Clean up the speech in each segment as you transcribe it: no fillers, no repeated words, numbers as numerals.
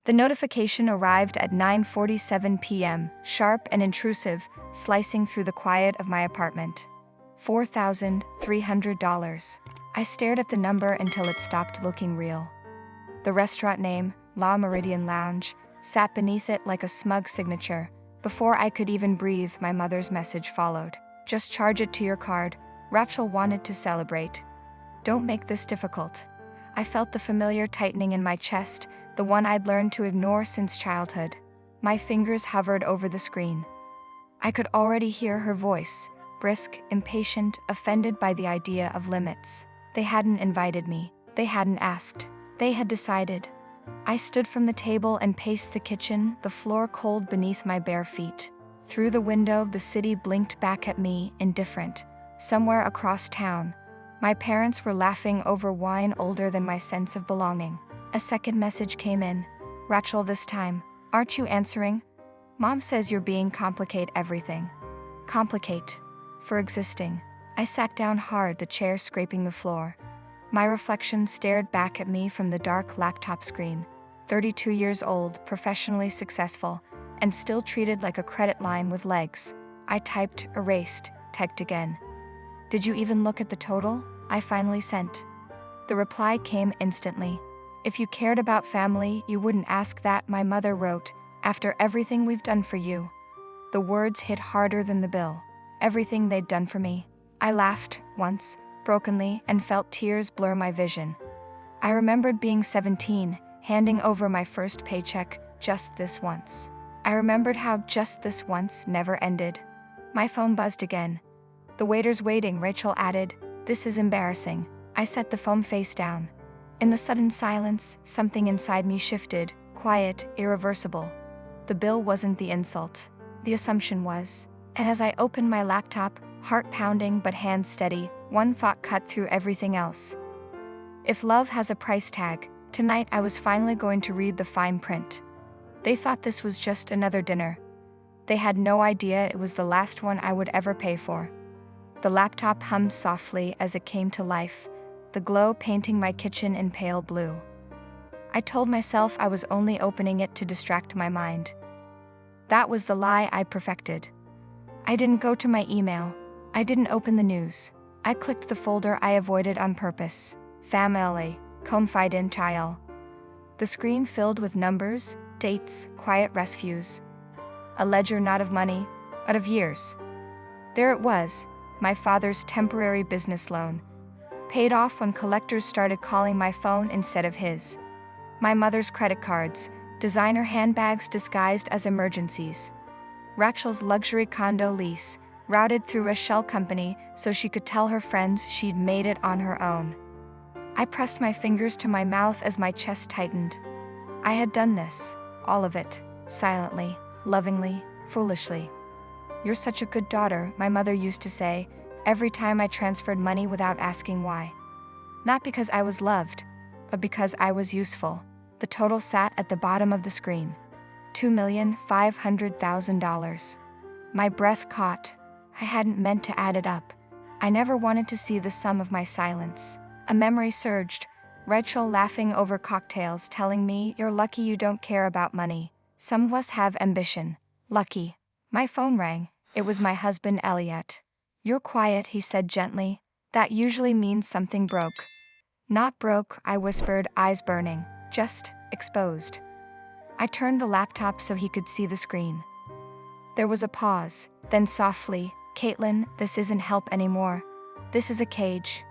The notification arrived at 9:47 p.m., sharp and intrusive, slicing through the quiet of my apartment. $4,300. I stared at the number until it stopped looking real. The restaurant name, La Meridian Lounge, sat beneath it like a smug signature. Before I could even breathe, my mother's message followed. Just charge it to your card. Rachel wanted to celebrate. Don't make this difficult. I felt the familiar tightening in my chest, the one I'd learned to ignore since childhood. My fingers hovered over the screen. I could already hear her voice, brisk, impatient, offended by the idea of limits. They hadn't invited me. They hadn't asked. They had decided. I stood from the table and paced the kitchen, the floor cold beneath my bare feet. Through the window, the city blinked back at me, indifferent. Somewhere across town, my parents were laughing over wine older than my sense of belonging. A second message came in. Rachel, this time. Aren't you answering? Mom says you're being complicate everything. Complicate. For existing. I sat down hard, the chair scraping the floor. My reflection stared back at me from the dark laptop screen. 32 years old, professionally successful, and still treated like a credit line with legs. I typed, erased, typed again. Did you even look at the total? I finally sent. The reply came instantly. If you cared about family, you wouldn't ask that, my mother wrote, after everything we've done for you. The words hit harder than the bill. Everything they'd done for me. I laughed, once, brokenly, and felt tears blur my vision. I remembered being 17, handing over my first paycheck, just this once. I remembered how just this once never ended. My phone buzzed again. The waiter's waiting, Rachel added. This is embarrassing. I set the phone face down. In the sudden silence, something inside me shifted, quiet, irreversible. The bill wasn't the insult. The assumption was. And as I opened my laptop, heart pounding but hands steady, one thought cut through everything else. If love has a price tag, tonight I was finally going to read the fine print. They thought this was just another dinner. They had no idea it was the last one I would ever pay for. The laptop hummed softly as it came to life, the glow painting my kitchen in pale blue. I told myself I was only opening it to distract my mind. That was the lie I perfected. I didn't go to my email. I didn't open the news. I clicked the folder I avoided on purpose. Family, confidential. The screen filled with numbers, dates, quiet rescues. A ledger not of money, but of years. There it was, my father's temporary business loan. Paid off when collectors started calling my phone instead of his. My mother's credit cards, designer handbags disguised as emergencies. Rachel's luxury condo lease, routed through a shell company so she could tell her friends she'd made it on her own. I pressed my fingers to my mouth as my chest tightened. I had done this, all of it, silently, lovingly, foolishly. You're such a good daughter, my mother used to say, every time I transferred money without asking why. Not because I was loved, but because I was useful. The total sat at the bottom of the screen. $2,500,000. My breath caught. I hadn't meant to add it up. I never wanted to see the sum of my silence. A memory surged. Rachel laughing over cocktails, telling me, you're lucky you don't care about money. Some of us have ambition. Lucky. My phone rang. It was my husband, Elliot. You're quiet, he said gently. That usually means something broke. Not broke, I whispered, eyes burning. Just exposed. I turned the laptop so he could see the screen. There was a pause, then softly, Caitlin, this isn't help anymore. This is a cage.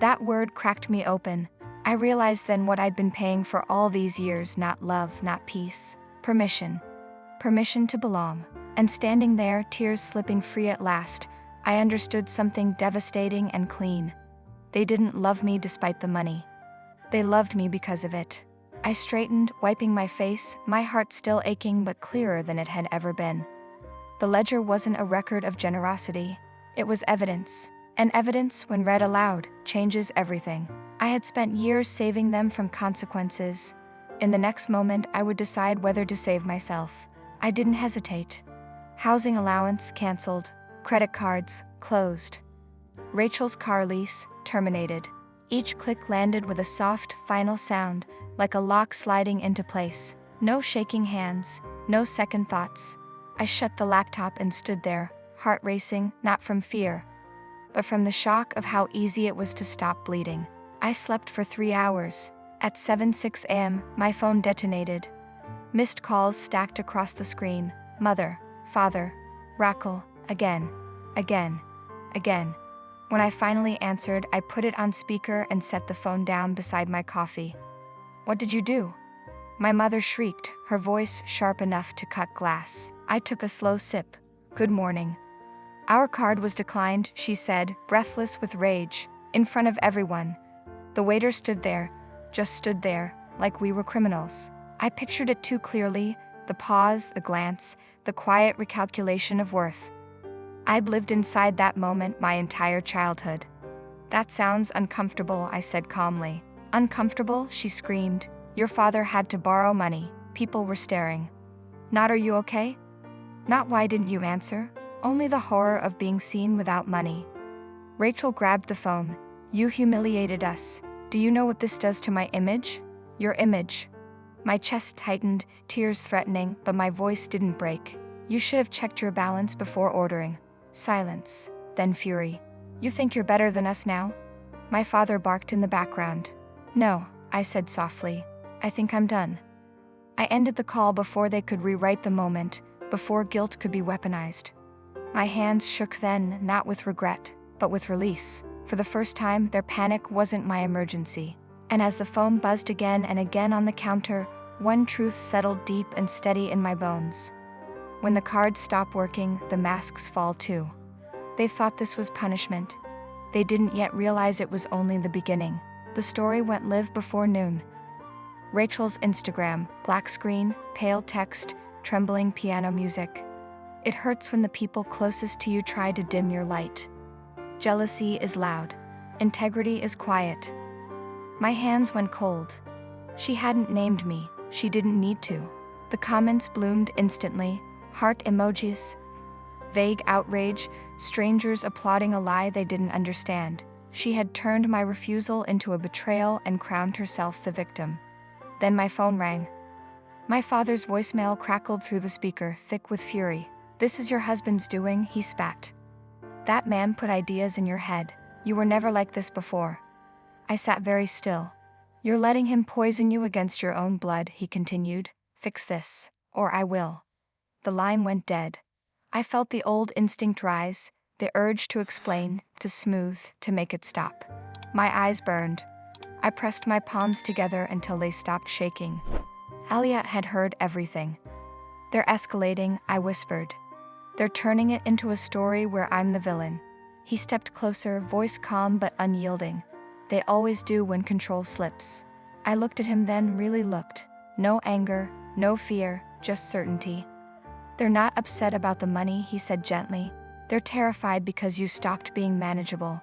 That word cracked me open. I realized then what I'd been paying for all these years, not love, not peace. Permission. Permission to belong. And standing there, tears slipping free at last, I understood something devastating and clean. They didn't love me despite the money. They loved me because of it. I straightened, wiping my face, my heart still aching but clearer than it had ever been. The ledger wasn't a record of generosity. It was evidence. And evidence, when read aloud, changes everything. I had spent years saving them from consequences. In the next moment, I would decide whether to save myself. I didn't hesitate. Housing allowance canceled. Credit cards closed. Rachel's car lease terminated. Each click landed with a soft, final sound, like a lock sliding into place. No shaking hands, no second thoughts. I shut the laptop and stood there, heart racing, not from fear, but from the shock of how easy it was to stop bleeding. I slept for 3 hours. At 7:06 a.m., my phone detonated. Missed calls stacked across the screen. Mother, father, Raquel, again, again, again. When I finally answered, I put it on speaker and set the phone down beside my coffee. "What did you do?" My mother shrieked, her voice sharp enough to cut glass. I took a slow sip. "Good morning." "Our card was declined," she said, breathless with rage, in front of everyone. The waiter stood there, just stood there, like we were criminals. I pictured it too clearly, the pause, the glance, the quiet recalculation of worth. I'd lived inside that moment my entire childhood. "That sounds uncomfortable," I said calmly. "Uncomfortable?" she screamed. "Your father had to borrow money. People were staring." "Not, are you okay?" Not "why didn't you answer?" Only the horror of being seen without money. Rachel grabbed the phone. "You humiliated us. Do you know what this does to my image?" "Your image." My chest tightened, tears threatening, but my voice didn't break. "You should have checked your balance before ordering." Silence, then fury. "You think you're better than us now?" My father barked in the background. "No," I said softly. "I think I'm done." I ended the call before they could rewrite the moment, before guilt could be weaponized. My hands shook then, not with regret, but with release. For the first time, their panic wasn't my emergency. And as the phone buzzed again and again on the counter, one truth settled deep and steady in my bones. When the cards stop working, the masks fall too. They thought this was punishment. They didn't yet realize it was only the beginning. The story went live before noon. Rachel's Instagram, black screen, pale text, trembling piano music. It hurts when the people closest to you try to dim your light. Jealousy is loud. Integrity is quiet. My hands went cold. She hadn't named me. She didn't need to. The comments bloomed instantly. Heart emojis. Vague outrage, strangers applauding a lie they didn't understand. She had turned my refusal into a betrayal and crowned herself the victim. Then my phone rang. My father's voicemail crackled through the speaker, thick with fury. "This is your husband's doing," he spat. "That man put ideas in your head. You were never like this before." I sat very still. "You're letting him poison you against your own blood," he continued. "Fix this, or I will." The line went dead. I felt the old instinct rise, the urge to explain, to smooth, to make it stop. My eyes burned. I pressed my palms together until they stopped shaking. Aliat had heard everything. "They're escalating," I whispered. "They're turning it into a story where I'm the villain." He stepped closer, voice calm but unyielding. "They always do when control slips." I looked at him then, really looked. No anger, no fear, just certainty. "They're not upset about the money," he said gently. "They're terrified because you stopped being manageable."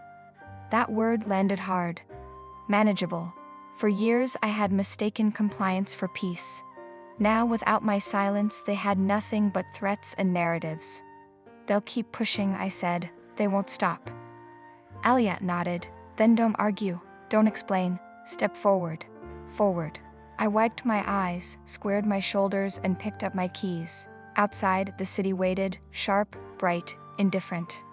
That word landed hard. Manageable. For years I had mistaken compliance for peace. Now, without my silence, they had nothing but threats and narratives. "They'll keep pushing," I said. "They won't stop." Aliat nodded. "Then don't argue, don't explain, step forward." Forward. I wiped my eyes, squared my shoulders, and picked up my keys. Outside, the city waited, sharp, bright, indifferent.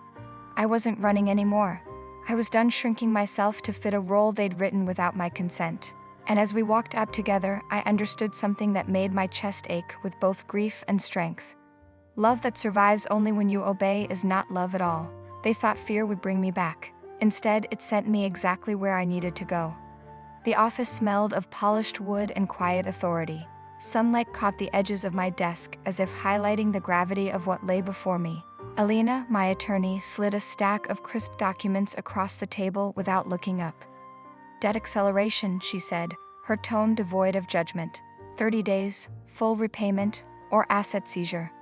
I wasn't running anymore. I was done shrinking myself to fit a role they'd written without my consent. And as we walked up together, I understood something that made my chest ache with both grief and strength. Love that survives only when you obey is not love at all. They thought fear would bring me back. Instead, it sent me exactly where I needed to go. The office smelled of polished wood and quiet authority. Sunlight caught the edges of my desk as if highlighting the gravity of what lay before me. Alina, my attorney, slid a stack of crisp documents across the table without looking up. "Debt acceleration," she said, her tone devoid of judgment. 30 days, full repayment, or asset seizure.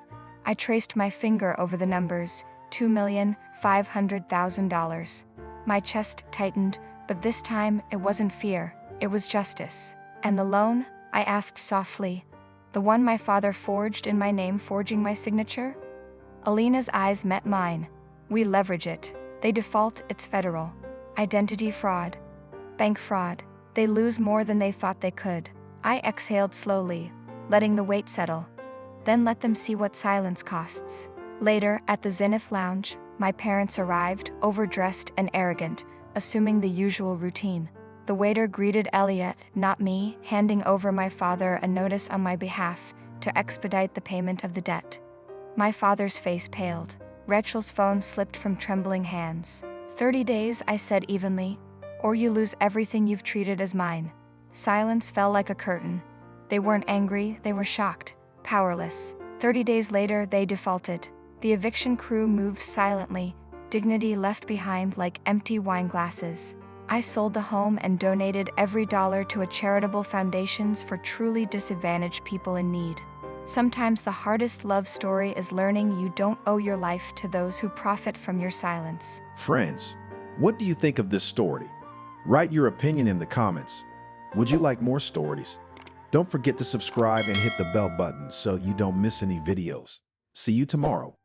I traced my finger over the numbers, $2,500,000. My chest tightened, but this time it wasn't fear, it was justice. "And the loan?" I asked softly. "The one my father forged in my name, forging my signature?" Alina's eyes met mine. "We leverage it. They default, it's federal. Identity fraud. Bank fraud. They lose more than they thought they could." I exhaled slowly. letting the weight settle. Then let them see what silence costs. Later, at the Zenith Lounge, my parents arrived, overdressed and arrogant, assuming the usual routine. The waiter greeted Elliot, not me, handing over my father a notice on my behalf to expedite the payment of the debt. My father's face paled. Rachel's phone slipped from trembling hands. 30 days, I said evenly, or you lose everything you've treated as mine. Silence fell like a curtain. They weren't angry, they were shocked, powerless. 30 days later, they defaulted. The eviction crew moved silently, dignity left behind like empty wine glasses. I sold the home and donated every dollar to a charitable foundations for truly disadvantaged people in need. Sometimes the hardest love story is learning you don't owe your life to those who profit from your silence. Friends, what do you think of this story? Write your opinion in the comments. Would you like more stories? Don't forget to subscribe and hit the bell button so you don't miss any videos. See you tomorrow.